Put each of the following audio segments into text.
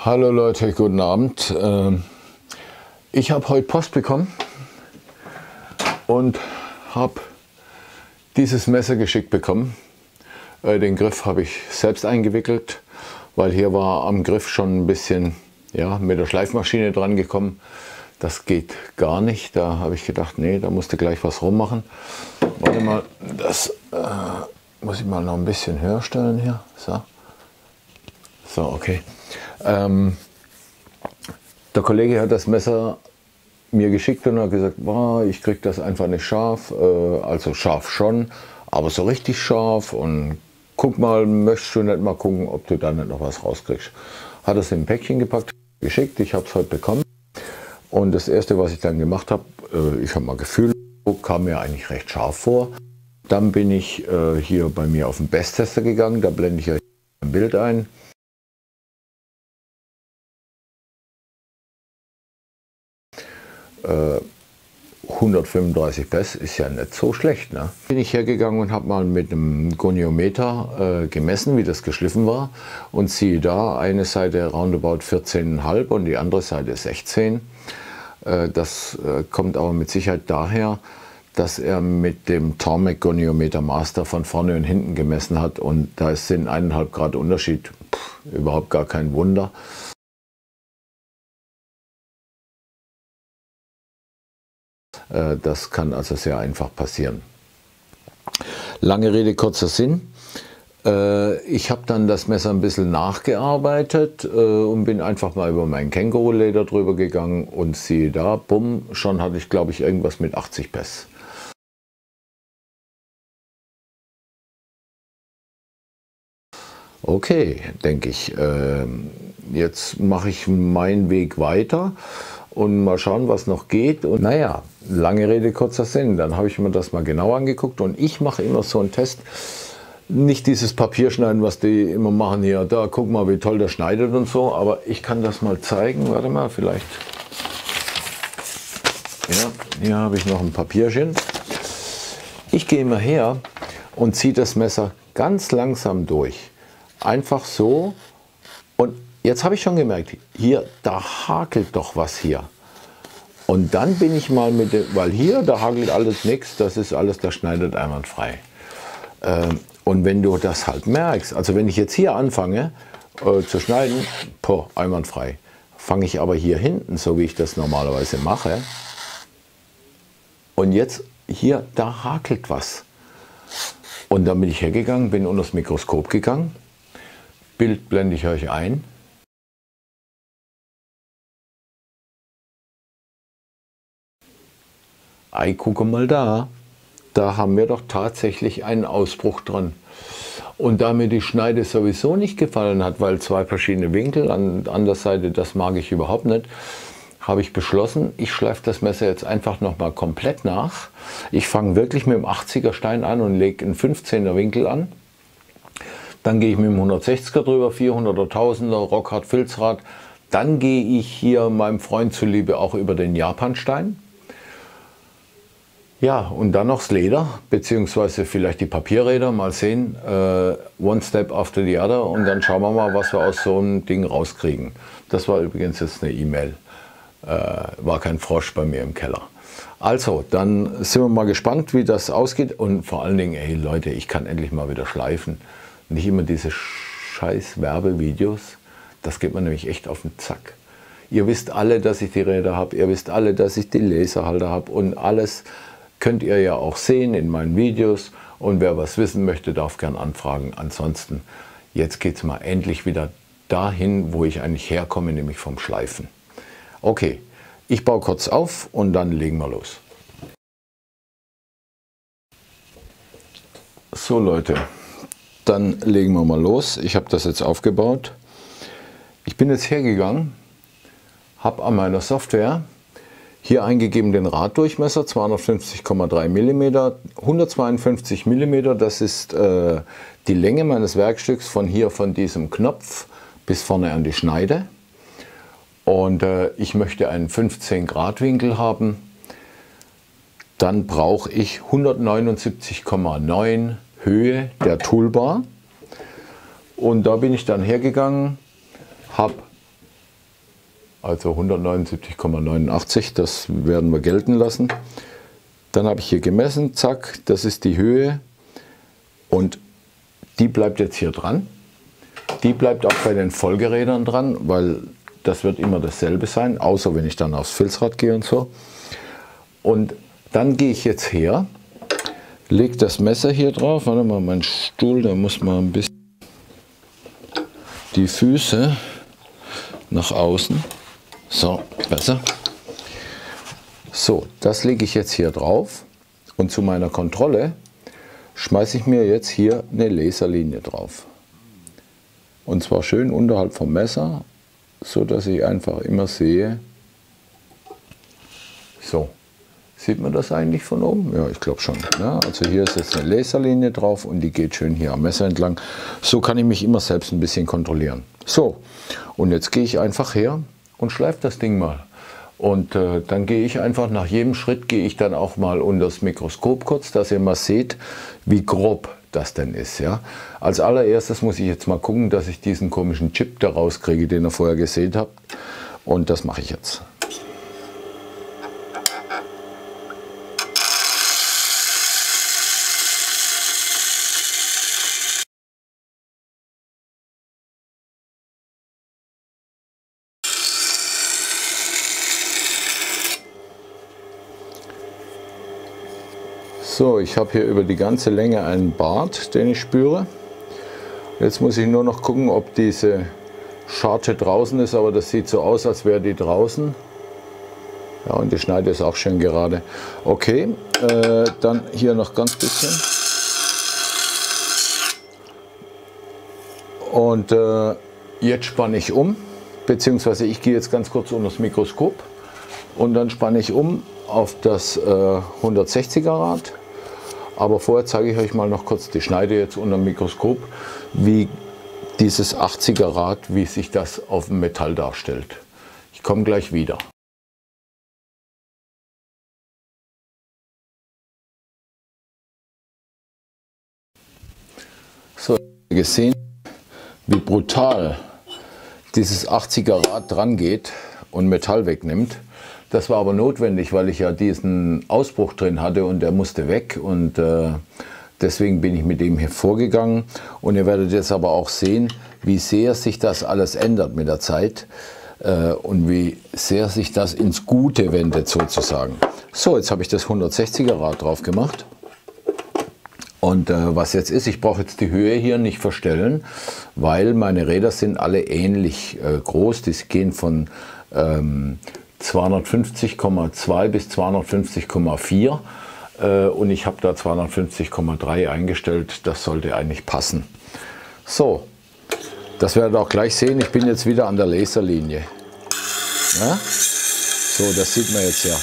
Hallo Leute, guten Abend. Ich habe heute Post bekommen und habe dieses Messer geschickt bekommen. Den Griff habe ich selbst eingewickelt, weil hier war am Griff schon ein bisschen mit der Schleifmaschine dran gekommen. Das geht gar nicht. Da habe ich gedacht, nee, da musste gleich was rummachen. Warte mal, das muss ich mal noch ein bisschen höher stellen hier. So, okay. Der Kollege hat das Messer mir geschickt und hat gesagt, ich kriege das einfach nicht scharf, also scharf schon, aber so richtig scharf, und guck mal, möchtest du nicht mal gucken, ob du da nicht noch was rauskriegst. Hat es in ein Päckchen gepackt, geschickt, ich habe es heute bekommen, und das erste, was ich dann gemacht habe, ich habe mal gefühlt, kam mir eigentlich recht scharf vor. Dann bin ich hier bei mir auf den Besttester gegangen, da blende ich euch ein Bild ein. 135 Best ist ja nicht so schlecht, ne? Bin ich hergegangen und habe mal mit einem Goniometer gemessen, wie das geschliffen war, und siehe da, eine Seite roundabout 14,5 und die andere Seite 16. Das kommt aber mit Sicherheit daher, dass er mit dem Tormek Goniometer Master von vorne und hinten gemessen hat, und da sind 1,5 Grad Unterschied. Überhaupt gar kein Wunder. Das kann also sehr einfach passieren. Lange Rede, kurzer Sinn. Ich habe dann das Messer ein bisschen nachgearbeitet und bin einfach mal über meinen Känguruleder drüber gegangen, und siehe da, bumm, schon hatte ich, glaube ich, irgendwas mit 80 Best. Okay, denke ich, jetzt mache ich meinen Weg weiter und mal schauen, was noch geht. Und naja, lange Rede, kurzer Sinn. Dann habe ich mir das mal genau angeguckt, und ich mache immer so einen Test. Nicht dieses Papierschneiden, was die immer machen hier. Da, guck mal, wie toll der schneidet und so. Aber ich kann das mal zeigen. Warte mal, vielleicht. Ja, hier habe ich noch ein Papierchen. Ich gehe immer her und ziehe das Messer ganz langsam durch. Einfach so. Und jetzt habe ich schon gemerkt, hier, da hakelt doch was hier. Und dann bin ich mal mit dem, weil hier, da hakelt alles nichts, das ist alles, das schneidet einwandfrei. Und wenn du das halt merkst, also wenn ich jetzt hier anfange zu schneiden, einwandfrei. Fange ich aber hier hinten, so wie ich das normalerweise mache, und jetzt hier, da hakelt was. Und dann bin ich hergegangen, bin unter das Mikroskop gegangen. Bild blende ich euch ein. Ei, gucke mal da. Da haben wir doch tatsächlich einen Ausbruch dran. Und da mir die Schneide sowieso nicht gefallen hat, weil zwei verschiedene Winkel an der Seite, das mag ich überhaupt nicht, habe ich beschlossen, ich schleife das Messer jetzt einfach nochmal komplett nach. Ich fange wirklich mit dem 80er Stein an und lege einen 15er Winkel an. Dann gehe ich mit dem 160er drüber, 400er, 1000er, Rockhard, Filzrad. Dann gehe ich hier meinem Freund zuliebe auch über den Japanstein. Ja, und dann noch das Leder, beziehungsweise vielleicht die Papierräder, mal sehen. One step after the other, und dann schauen wir mal, was wir aus so einem Ding rauskriegen. Das war übrigens jetzt eine E-Mail, war kein Frosch bei mir im Keller. Also, dann sind wir mal gespannt, wie das ausgeht, und vor allen Dingen, ey Leute, ich kann endlich mal wieder schleifen. Nicht immer diese scheiß Werbevideos, das geht mir nämlich echt auf den Zack. Ihr wisst alle, dass ich die Räder habe, ihr wisst alle, dass ich die Laserhalter habe, und alles könnt ihr ja auch sehen in meinen Videos, und wer was wissen möchte, darf gern anfragen. Ansonsten, jetzt geht es mal endlich wieder dahin, wo ich eigentlich herkomme, nämlich vom Schleifen. Okay, ich baue kurz auf und dann legen wir los. So Leute, dann legen wir mal los. Ich habe das jetzt aufgebaut. Ich bin jetzt hergegangen, habe an meiner Software hier eingegeben den Raddurchmesser 250,3 mm, 152 mm, das ist die Länge meines Werkstücks von hier, von diesem Knopf bis vorne an die Schneide. Und ich möchte einen 15 Grad Winkel haben. Dann brauche ich 179,9 Höhe der Toolbar. Und da bin ich dann hergegangen, habe Also 179,89, das werden wir gelten lassen. Dann habe ich hier gemessen, zack, das ist die Höhe und die bleibt jetzt hier dran. Die bleibt auch bei den Folgerädern dran, weil das wird immer dasselbe sein, außer wenn ich dann aufs Filzrad gehe und so. Und dann gehe ich jetzt her, lege das Messer hier drauf, warte mal, mein Stuhl, da muss man ein bisschen die Füße nach außen. So, besser. So, das lege ich jetzt hier drauf und zu meiner Kontrolle schmeiße ich mir jetzt hier eine Laserlinie drauf. Und zwar schön unterhalb vom Messer, so dass ich einfach immer sehe. So, sieht man das eigentlich von oben? Ja, ich glaube schon. Ja, also hier ist jetzt eine Laserlinie drauf und die geht schön hier am Messer entlang. So kann ich mich immer selbst ein bisschen kontrollieren. So, und jetzt gehe ich einfach her und schleife das Ding mal. Und dann gehe ich einfach, nach jedem Schritt gehe ich dann auch mal unter das Mikroskop kurz, dass ihr mal seht, wie grob das denn ist. Ja? Als allererstes muss ich jetzt mal gucken, dass ich diesen komischen Chip da rauskriege, den ihr vorher gesehen habt. Und das mache ich jetzt. So, ich habe hier über die ganze Länge einen Bart, den ich spüre. Jetzt muss ich nur noch gucken, ob diese Scharche draußen ist, aber das sieht so aus, als wäre die draußen. Ja, und die Schneide ist auch schön gerade. Okay, dann hier noch ganz bisschen. Und jetzt spanne ich um, beziehungsweise ich gehe jetzt ganz kurz unter das Mikroskop und dann spanne ich um auf das 160er Rad. Aber vorher zeige ich euch mal noch kurz die Schneide jetzt unter dem Mikroskop, wie dieses 80er Rad, wie sich das auf dem Metall darstellt. Ich komme gleich wieder. So, gesehen, wie brutal dieses 80er Rad dran geht und Metall wegnimmt. Das war aber notwendig, weil ich ja diesen Ausbruch drin hatte und der musste weg und deswegen bin ich mit dem hier vorgegangen. Und ihr werdet jetzt aber auch sehen, wie sehr sich das alles ändert mit der Zeit und wie sehr sich das ins Gute wendet sozusagen. So, jetzt habe ich das 160er Rad drauf gemacht. Und was jetzt ist, ich brauche jetzt die Höhe hier nicht verstellen, weil meine Räder sind alle ähnlich groß. Die gehen von 250,2 bis 250,4 und ich habe da 250,3 eingestellt. Das sollte eigentlich passen. So, das werdet ihr auch gleich sehen. Ich bin jetzt wieder an der Laserlinie. Ja? So, das sieht man jetzt ja.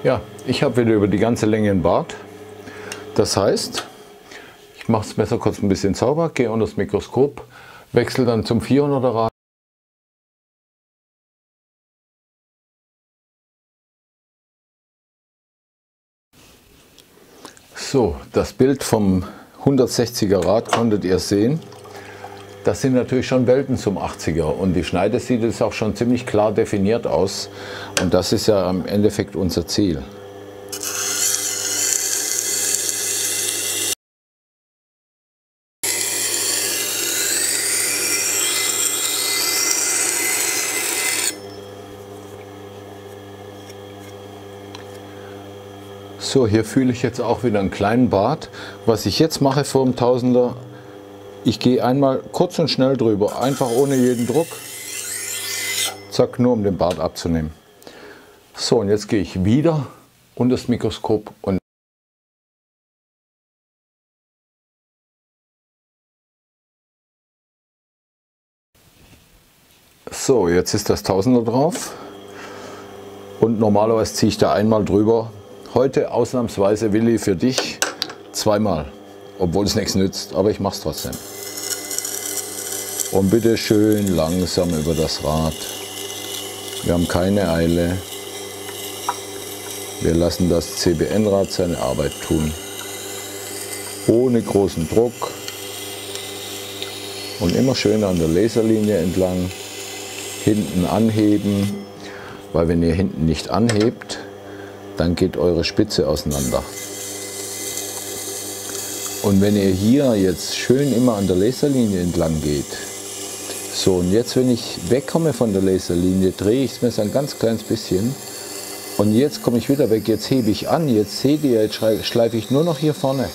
Ja, ich habe wieder über die ganze Länge einen Bart. Das heißt, ich mache das Messer kurz ein bisschen sauber, gehe unter das Mikroskop, wechsle dann zum 400er Rad. So, das Bild vom 160er Rad konntet ihr sehen. Das sind natürlich schon Welten zum 80er und die Schneide sieht jetzt auch schon ziemlich klar definiert aus und das ist ja im Endeffekt unser Ziel. So, hier fühle ich jetzt auch wieder einen kleinen Bart. Was ich jetzt mache vor dem Tausender, ich gehe einmal kurz und schnell drüber, einfach ohne jeden Druck. Zack, nur um den Bart abzunehmen. So, und jetzt gehe ich wieder unter das Mikroskop und so, jetzt ist das Tausender drauf und normalerweise ziehe ich da einmal drüber. Heute ausnahmsweise, Willi, für dich zweimal, obwohl es nichts nützt, aber ich mache es trotzdem. Und bitte schön langsam über das Rad. Wir haben keine Eile. Wir lassen das CBN-Rad seine Arbeit tun. Ohne großen Druck. Und immer schön an der Laserlinie entlang. Hinten anheben. Weil wenn ihr hinten nicht anhebt, dann geht eure Spitze auseinander. Und wenn ihr hier jetzt schön immer an der Laserlinie entlang geht, so, und jetzt, wenn ich wegkomme von der Laserlinie, drehe ich das Messer ein ganz kleines bisschen und jetzt komme ich wieder weg, jetzt hebe ich an, jetzt seht ihr, jetzt schleife ich nur noch hier vorne.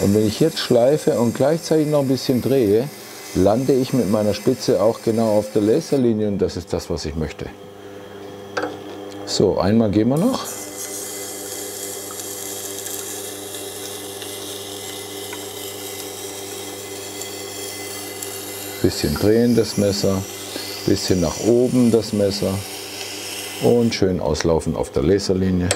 Und wenn ich jetzt schleife und gleichzeitig noch ein bisschen drehe, lande ich mit meiner Spitze auch genau auf der Laserlinie und das ist das, was ich möchte. So, einmal gehen wir noch. Bisschen drehen das Messer, bisschen nach oben das Messer und schön auslaufen auf der Laserlinie.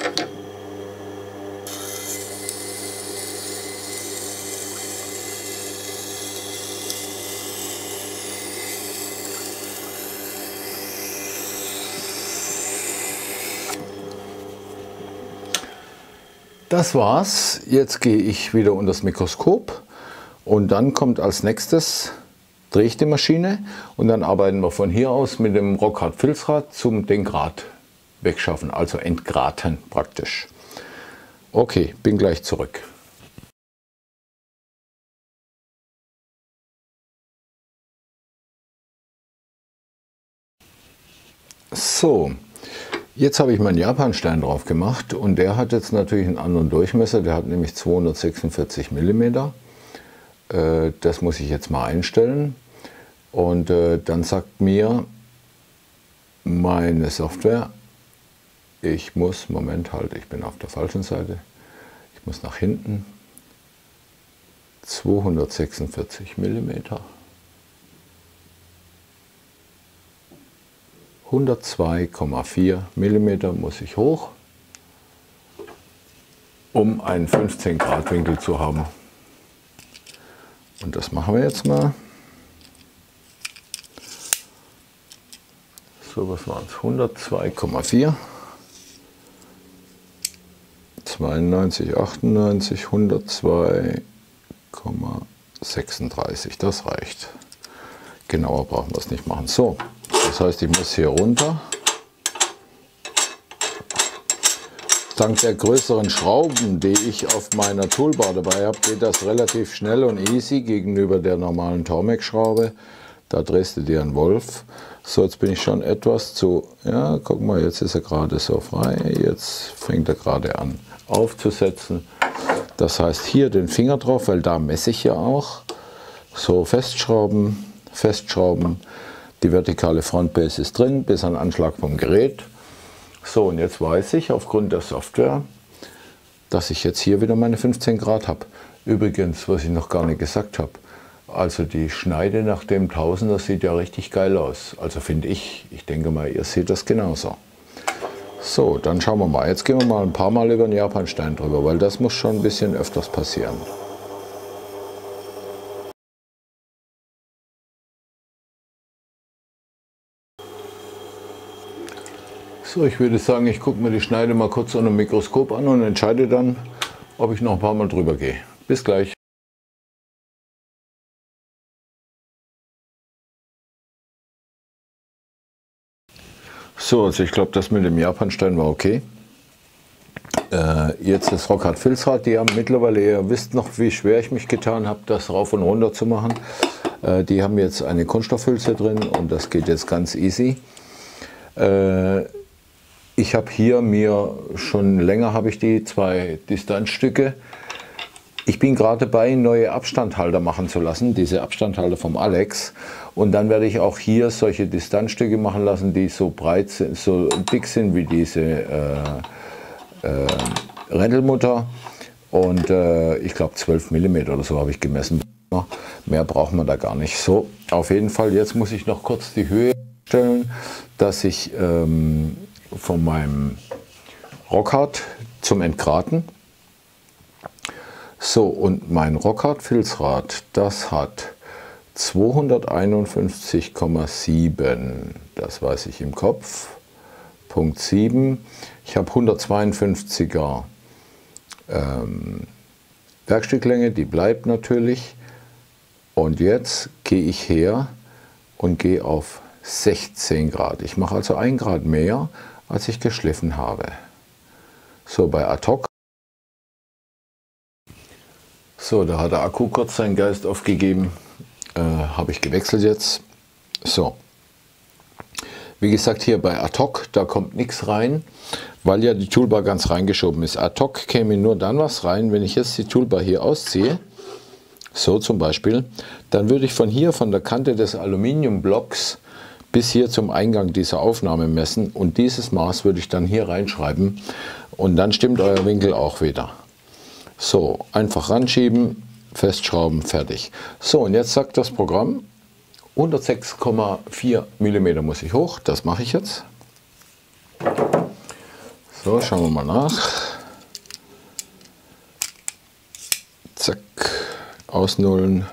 Das war's. Jetzt gehe ich wieder unter das Mikroskop und dann kommt als nächstes, drehe ich die Maschine und dann arbeiten wir von hier aus mit dem Rockhard Filzrad zum den Grat wegschaffen, also entgraten praktisch. Okay, bin gleich zurück. So, jetzt habe ich meinen Japanstein drauf gemacht und der hat jetzt natürlich einen anderen Durchmesser, der hat nämlich 246 mm. Das muss ich jetzt mal einstellen und dann sagt mir meine Software, ich muss, Moment halt, ich bin auf der falschen Seite, ich muss nach hinten, 246 mm, 102,4 mm muss ich hoch, um einen 15 Grad Winkel zu haben. Und das machen wir jetzt mal. So, was waren es? 102,4, 92, 98, 102,36. Das reicht. Genauer brauchen wir es nicht machen. So, das heißt, ich muss hier runter. Dank der größeren Schrauben, die ich auf meiner Toolbar dabei habe, geht das relativ schnell und easy gegenüber der normalen Tormek-Schraube. Da drehst du dir einen Wolf. So, jetzt bin ich schon etwas zu, ja, guck mal, jetzt ist er gerade so frei. Jetzt fängt er gerade an aufzusetzen. Das heißt, hier den Finger drauf, weil da messe ich ja auch. So, festschrauben, festschrauben. Die vertikale Frontbase ist drin, bis an Anschlag vom Gerät. So, und jetzt weiß ich aufgrund der Software, dass ich jetzt hier wieder meine 15 Grad habe. Übrigens, was ich noch gar nicht gesagt habe, also die Schneide nach dem Tausender sieht ja richtig geil aus. Also finde ich. Ich denke mal, ihr seht das genauso. So, dann schauen wir mal. Jetzt gehen wir mal ein paar Mal über den Japanstein drüber, weil das muss schon ein bisschen öfters passieren. So, ich würde sagen, ich gucke mir die Schneide mal kurz unter dem Mikroskop an und entscheide dann, ob ich noch ein paar Mal drüber gehe. Bis gleich. So, also ich glaube, das mit dem Japanstein war okay. Jetzt das Rockhard Filzrad, die haben mittlerweile, ihr wisst noch, wie schwer ich mich getan habe, das rauf und runter zu machen. Die haben jetzt eine Kunststoffhülse drin und das geht jetzt ganz easy. Ich habe hier mir schon länger habe ich die zwei Distanzstücke. Ich bin gerade dabei, neue Abstandhalter machen zu lassen, diese Abstandhalter vom Alex. Und dann werde ich auch hier solche Distanzstücke machen lassen, die so breit sind, so dick sind wie diese Rändelmutter. Und ich glaube 12 mm oder so habe ich gemessen. Mehr braucht man da gar nicht. So, auf jeden Fall, jetzt muss ich noch kurz die Höhe stellen, dass ich von meinem Rockhard zum Entgraten. So, und mein Rockhard Filzrad, das hat 251,7, das weiß ich im Kopf. Punkt 7. Ich habe 152er Werkstücklänge, die bleibt natürlich. Und jetzt gehe ich her und gehe auf 16 Grad. Ich mache also 1 Grad mehr, als ich geschliffen habe. So, bei Ad hoc. So, da hat der Akku kurz seinen Geist aufgegeben. Habe ich gewechselt jetzt. So. Wie gesagt, hier bei Ad hoc, da kommt nichts rein, weil ja die Toolbar ganz reingeschoben ist. Ad hoc käme nur dann was rein, wenn ich jetzt die Toolbar hier ausziehe, so zum Beispiel, dann würde ich von hier, von der Kante des Aluminiumblocks bis hier zum Eingang dieser Aufnahme messen und dieses Maß würde ich dann hier reinschreiben und dann stimmt euer Winkel auch wieder. So, einfach ranschieben, festschrauben, fertig. So, und jetzt sagt das Programm, 106,4 mm muss ich hoch, das mache ich jetzt. So, schauen wir mal nach. Zack, ausnullen.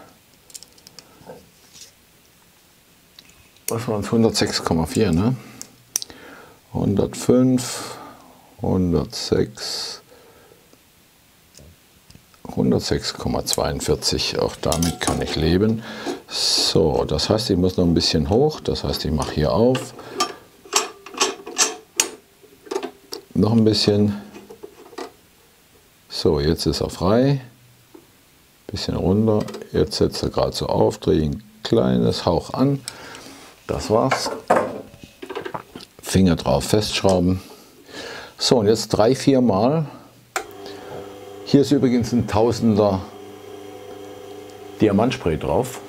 Was waren es? 106,4, ne? 105, 106, 106,42, auch damit kann ich leben. So, das heißt, ich muss noch ein bisschen hoch, das heißt, ich mache hier auf. Noch ein bisschen. So, jetzt ist er frei. Bisschen runter. Jetzt setzt er gerade so auf, drehe ein kleines Hauch an. Das war's. Finger drauf festschrauben. So, und jetzt 3-4 Mal. Hier ist übrigens ein 1000er Diamantspray drauf.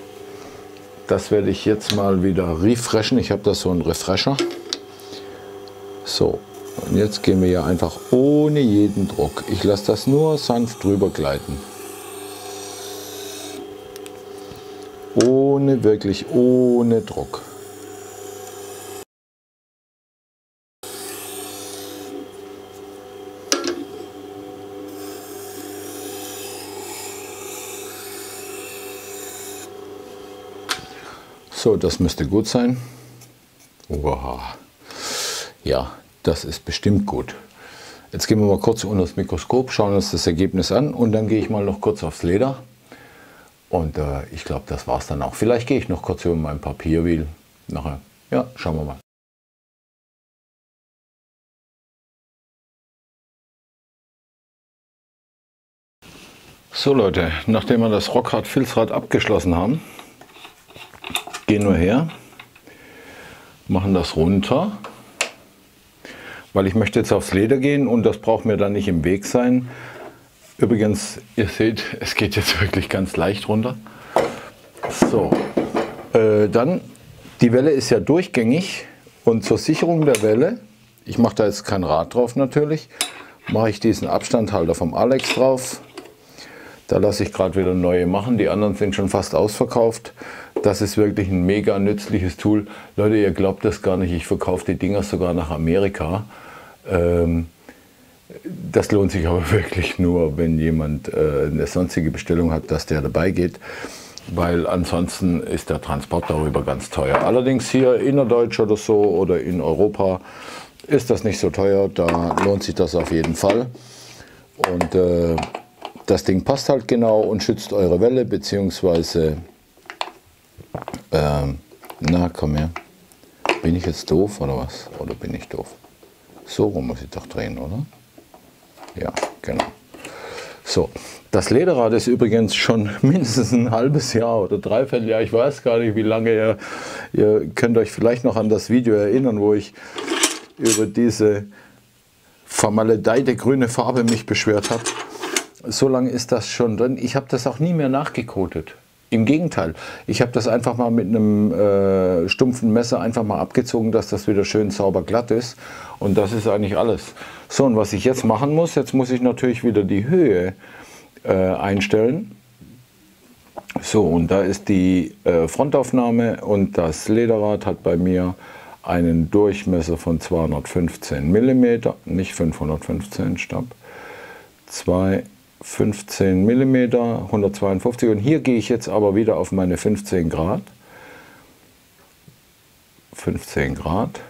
Das werde ich jetzt mal wieder refreshen. Ich habe da so einen Refresher. So, und jetzt gehen wir hier einfach ohne jeden Druck. Ich lasse das nur sanft drüber gleiten. Wirklich ohne Druck. So, das müsste gut sein. Wow. Ja, das ist bestimmt gut. Jetzt gehen wir mal kurz unter das Mikroskop, schauen uns das Ergebnis an und dann gehe ich mal noch kurz aufs Leder. Und ich glaube, das war es dann auch. Vielleicht gehe ich noch kurz über mein Papierwheel nachher. Ja, schauen wir mal. So Leute, nachdem wir das Rockrad-Filzrad abgeschlossen haben, gehen wir her, machen das runter, weil ich möchte jetzt aufs Leder gehen und das braucht mir dann nicht im Weg sein. Übrigens, ihr seht, es geht jetzt wirklich ganz leicht runter. So, dann, die Welle ist ja durchgängig und zur Sicherung der Welle, ich mache da jetzt kein Rad drauf natürlich, mache ich diesen Abstandhalter vom Alex drauf. Da lasse ich gerade wieder neue machen, die anderen sind schon fast ausverkauft. Das ist wirklich ein mega nützliches Tool. Leute, ihr glaubt das gar nicht, ich verkaufe die Dinger sogar nach Amerika. Das lohnt sich aber wirklich nur, wenn jemand eine sonstige Bestellung hat, dass der dabei geht, weil ansonsten ist der Transport darüber ganz teuer. Allerdings hier innerdeutsch oder so oder in Europa ist das nicht so teuer, da lohnt sich das auf jeden Fall. Und das Ding passt halt genau und schützt eure Welle, beziehungsweise, na komm her, bin ich jetzt doof oder was? Oder bin ich doof? So rum muss ich doch drehen, oder? Ja, genau. So, das Lederrad ist übrigens schon mindestens ein halbes Jahr oder dreiviertel Jahr. Ich weiß gar nicht, wie lange. Ihr könnt euch vielleicht noch an das Video erinnern, wo ich über diese vermaledeite grüne Farbe mich beschwert habe. So lange ist das schon drin. Ich habe das auch nie mehr nachgekotet. Im Gegenteil, ich habe das einfach mal mit einem stumpfen Messer einfach mal abgezogen, dass das wieder schön sauber glatt ist. Und das ist eigentlich alles. So, und was ich jetzt machen muss, jetzt muss ich natürlich wieder die Höhe einstellen. So, und da ist die Frontaufnahme und das Lederrad hat bei mir einen Durchmesser von 215 mm, nicht 515, stopp. 215 mm, 152 und hier gehe ich jetzt aber wieder auf meine 15 Grad. 15 Grad.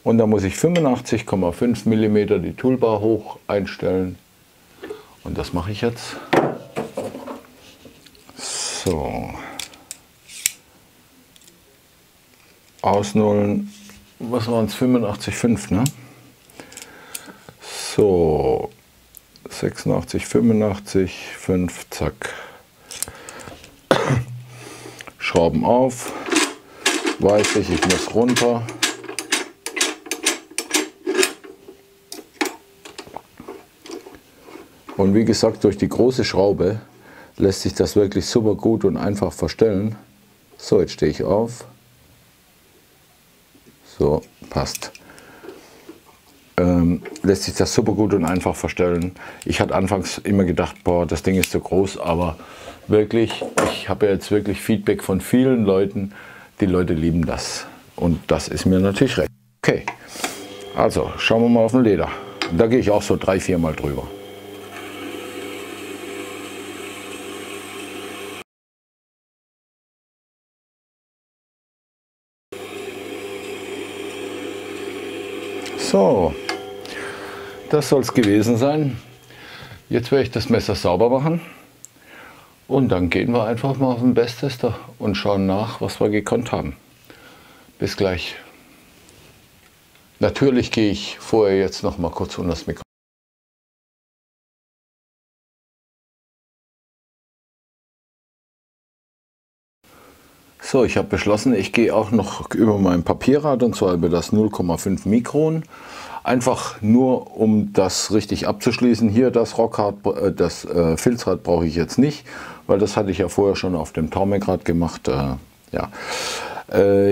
Und da muss ich 85,5 mm die Toolbar hoch einstellen. Und das mache ich jetzt. So. Ausnullen. Was waren es? 85,5, ne? So. 86, 85, 5, zack. Schrauben auf. Weiß ich muss runter. Und wie gesagt, durch die große Schraube lässt sich das wirklich super gut und einfach verstellen. So, jetzt stehe ich auf. So, passt. Lässt sich das super gut und einfach verstellen. Ich hatte anfangs immer gedacht, boah, das Ding ist so groß, aber wirklich, ich habe ja jetzt wirklich Feedback von vielen Leuten. Die Leute lieben das. Und das ist mir natürlich recht. Okay, also schauen wir mal auf den Leder. Da gehe ich auch so 3-4 Mal drüber. So, das soll es gewesen sein. Jetzt werde ich das Messer sauber machen und dann gehen wir einfach mal auf den Besttester und schauen nach, was wir gekonnt haben. Bis gleich. Natürlich gehe ich vorher jetzt noch mal kurz unter das Mikro. So, ich habe beschlossen, ich gehe auch noch über mein Papierrad und zwar über das 0,5 Mikron. Einfach nur, um das richtig abzuschließen. Hier das Rockrad, das Filzrad brauche ich jetzt nicht, weil das hatte ich ja vorher schon auf dem Tarmac-Rad gemacht. Ja.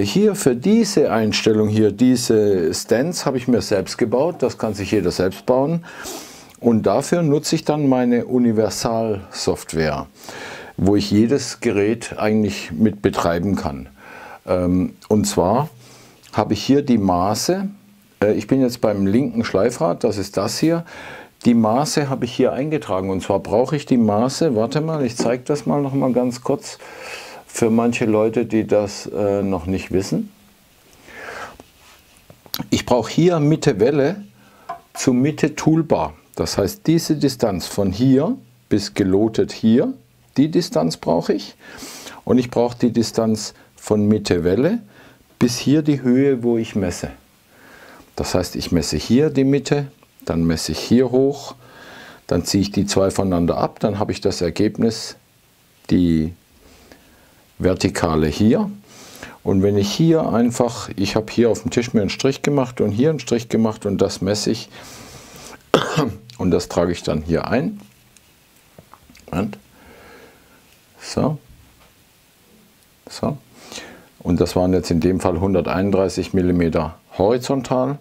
Hier für diese Einstellung, hier diese Stands habe ich mir selbst gebaut. Das kann sich jeder selbst bauen. Und dafür nutze ich dann meine Universal-Software, wo ich jedes Gerät eigentlich mit betreiben kann. Und zwar habe ich hier die Maße. Ich bin jetzt beim linken Schleifrad, das ist das hier. Die Maße habe ich hier eingetragen und zwar brauche ich die Maße, warte mal, ich zeige das mal noch mal ganz kurz für manche Leute, die das noch nicht wissen. Ich brauche hier Mitte Welle zu Mitte Toolbar. Das heißt, diese Distanz von hier bis gelotet hier, die Distanz brauche ich. Und ich brauche die Distanz von Mitte Welle bis hier die Höhe, wo ich messe. Das heißt, ich messe hier die Mitte, dann messe ich hier hoch, dann ziehe ich die zwei voneinander ab, dann habe ich das Ergebnis, die Vertikale hier. Und wenn ich hier einfach, ich habe hier auf dem Tisch mir einen Strich gemacht und hier einen Strich gemacht und das messe ich und das trage ich dann hier ein. Und so. So. Und das waren jetzt in dem Fall 131 mm horizontal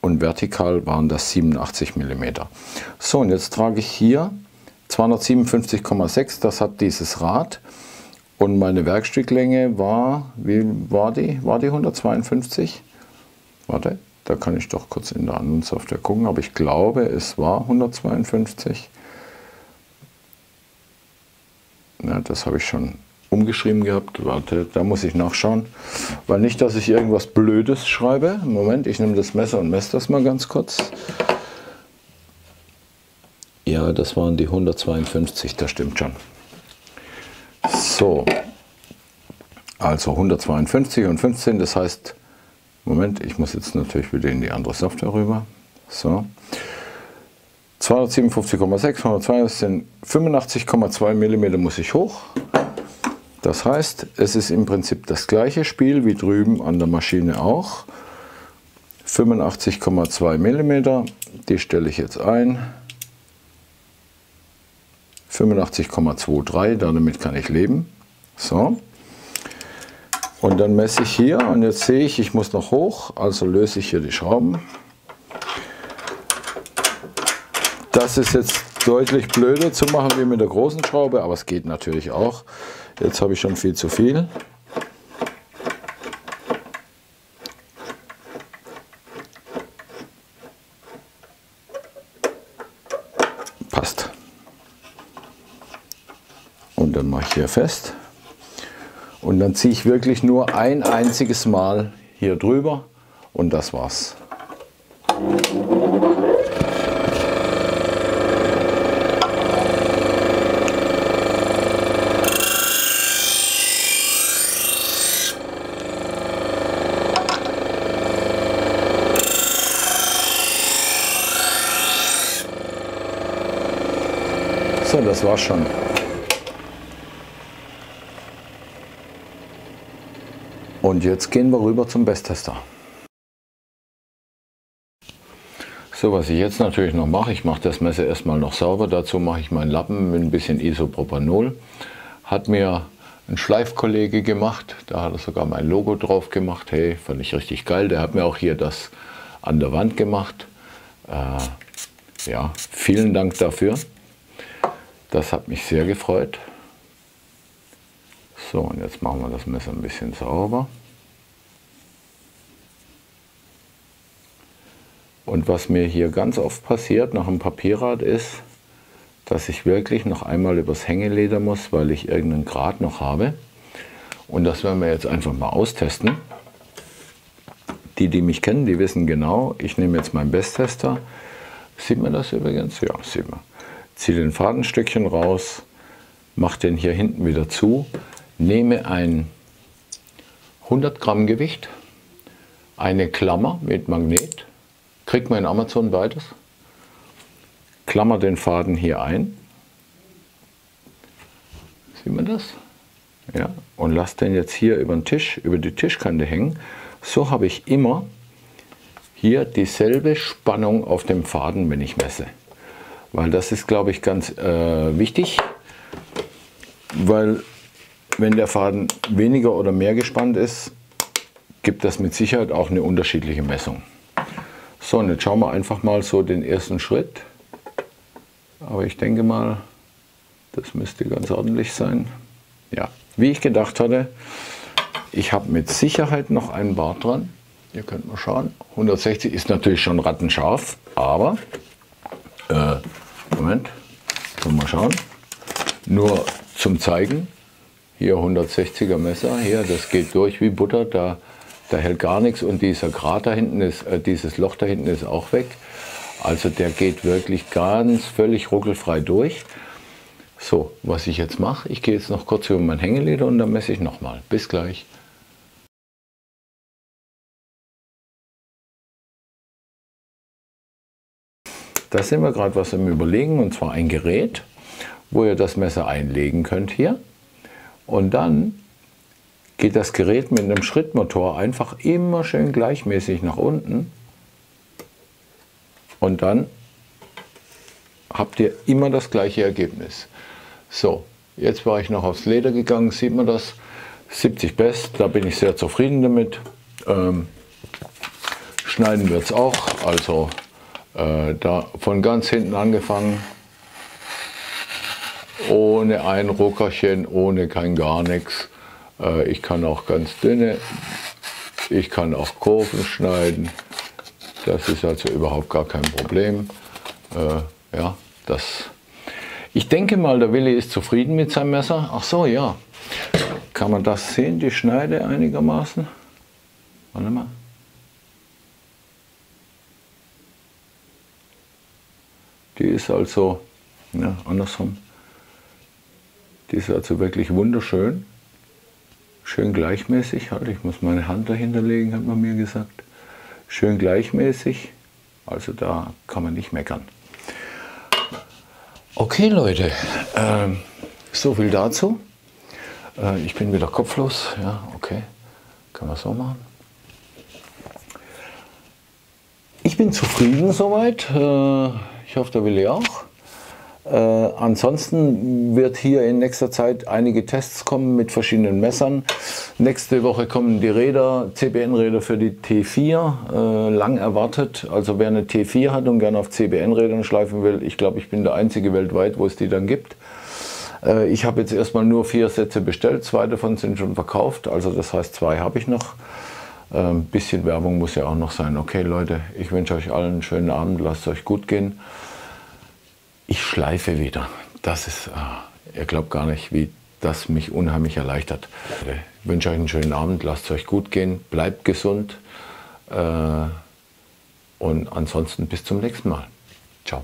und vertikal waren das 87 mm. So, und jetzt trage ich hier 257,6, das hat dieses Rad. Und meine Werkstücklänge war, wie war die? War die 152? Warte, da kann ich doch kurz in der anderen Software gucken, aber ich glaube, es war 152. Ja, das habe ich schon umgeschrieben gehabt. Warte, da muss ich nachschauen. Weil nicht, dass ich irgendwas Blödes schreibe. Moment, ich nehme das Messer und messe das mal ganz kurz. Ja, das waren die 152, das stimmt schon. So, also 152 und 15, das heißt, Moment, ich muss jetzt natürlich wieder in die andere Software rüber. So, 257,6, 102 sind 85,2 mm muss ich hoch. Das heißt, es ist im Prinzip das gleiche Spiel wie drüben an der Maschine auch. 85,2 mm, die stelle ich jetzt ein. 85,23, damit kann ich leben. So. Und dann messe ich hier und jetzt sehe ich, ich muss noch hoch, also löse ich hier die Schrauben. Das ist jetzt deutlich blöder zu machen wie mit der großen Schraube, aber es geht natürlich auch. Jetzt habe ich schon viel zu viel. Passt. Und dann mache ich hier fest. Und dann ziehe ich wirklich nur ein einziges Mal hier drüber und das war's. So, das war's schon. Und jetzt gehen wir rüber zum Besttester. So, was ich jetzt natürlich noch mache, ich mache das Messer erstmal noch sauber. Dazu mache ich meinen Lappen mit ein bisschen Isopropanol. Hat mir ein Schleifkollege gemacht, da hat er sogar mein Logo drauf gemacht. Hey, fand ich richtig geil. Der hat mir auch hier das an der Wand gemacht. Ja, vielen Dank dafür. Das hat mich sehr gefreut. So, und jetzt machen wir das Messer ein bisschen sauber. Und was mir hier ganz oft passiert nach dem Papierrad ist, dass ich wirklich noch einmal übers Hängeleder muss, weil ich irgendeinen Grat noch habe. Und das werden wir jetzt einfach mal austesten. Die, die mich kennen, die wissen genau, ich nehme jetzt meinen Besttester. Sieht man das übrigens? Ja, sieht man. Ziehe den Fadenstückchen raus, mache den hier hinten wieder zu, nehme ein 100 Gramm Gewicht, eine Klammer mit Magnet, kriegt man in Amazon beides, klammer den Faden hier ein, sieht man das? Ja, und lasse den jetzt hier über den Tisch, über die Tischkante hängen. So habe ich immer hier dieselbe Spannung auf dem Faden, wenn ich messe. Weil das ist, glaube ich, ganz wichtig, weil wenn der Faden weniger oder mehr gespannt ist, gibt das mit Sicherheit auch eine unterschiedliche Messung. So, und jetzt schauen wir einfach mal so den ersten Schritt. Aber ich denke mal, das müsste ganz ordentlich sein. Ja, wie ich gedacht hatte, ich habe mit Sicherheit noch einen Bart dran. Ihr könnt mal schauen. 160 ist natürlich schon rattenscharf, aber Moment, mal schauen. Nur zum Zeigen. Hier 160er Messer, hier, das geht durch wie Butter, da hält gar nichts und dieser Grat da hinten ist, dieses Loch da hinten ist auch weg. Also der geht wirklich ganz völlig ruckelfrei durch. So, was ich jetzt mache, ich gehe jetzt noch kurz über mein Hängeleder und dann messe ich nochmal. Bis gleich. Da sind wir gerade was im Überlegen, und zwar ein Gerät, wo ihr das Messer einlegen könnt hier. Und dann geht das Gerät mit einem Schrittmotor einfach immer schön gleichmäßig nach unten. Und dann habt ihr immer das gleiche Ergebnis. So, jetzt war ich noch aufs Leder gegangen, sieht man das? 70 Best, da bin ich sehr zufrieden damit. Schneiden wird es auch, also da von ganz hinten angefangen, ohne ein Ruckerchen, ohne kein gar nichts. Ich kann auch ganz dünne, ich kann auch Kurven schneiden. Das ist also überhaupt gar kein Problem. Ja, ich denke mal, der Willi ist zufrieden mit seinem Messer. Ach so, ja. Kann man das sehen, die Schneide einigermaßen? Warte mal. Die ist also, ja, andersrum. Die ist also wirklich wunderschön. Schön gleichmäßig. Halt, ich muss meine Hand dahinter legen, hat man mir gesagt. Schön gleichmäßig. Also da kann man nicht meckern. Okay, Leute. So viel dazu. Ich bin wieder kopflos. Ja, okay. Können wir so machen. Ich bin zufrieden soweit. Ich hoffe, der Willi auch. Ansonsten wird hier in nächster Zeit einige Tests kommen mit verschiedenen Messern. Nächste Woche kommen die Räder, CBN-Räder für die T4, lang erwartet. Also wer eine T4 hat und gerne auf CBN-Rädern schleifen will, ich glaube, ich bin der einzige weltweit, wo es die dann gibt. Ich habe jetzt erstmal nur 4 Sätze bestellt, 2 davon sind schon verkauft, also das heißt 2 habe ich noch. Ein bisschen Werbung muss ja auch noch sein. Okay Leute, ich wünsche euch allen einen schönen Abend, lasst es euch gut gehen. Ich schleife wieder. Das ist, ihr glaubt gar nicht, wie das mich unheimlich erleichtert. Ich wünsche euch einen schönen Abend, lasst es euch gut gehen, bleibt gesund. Und ansonsten bis zum nächsten Mal. Ciao.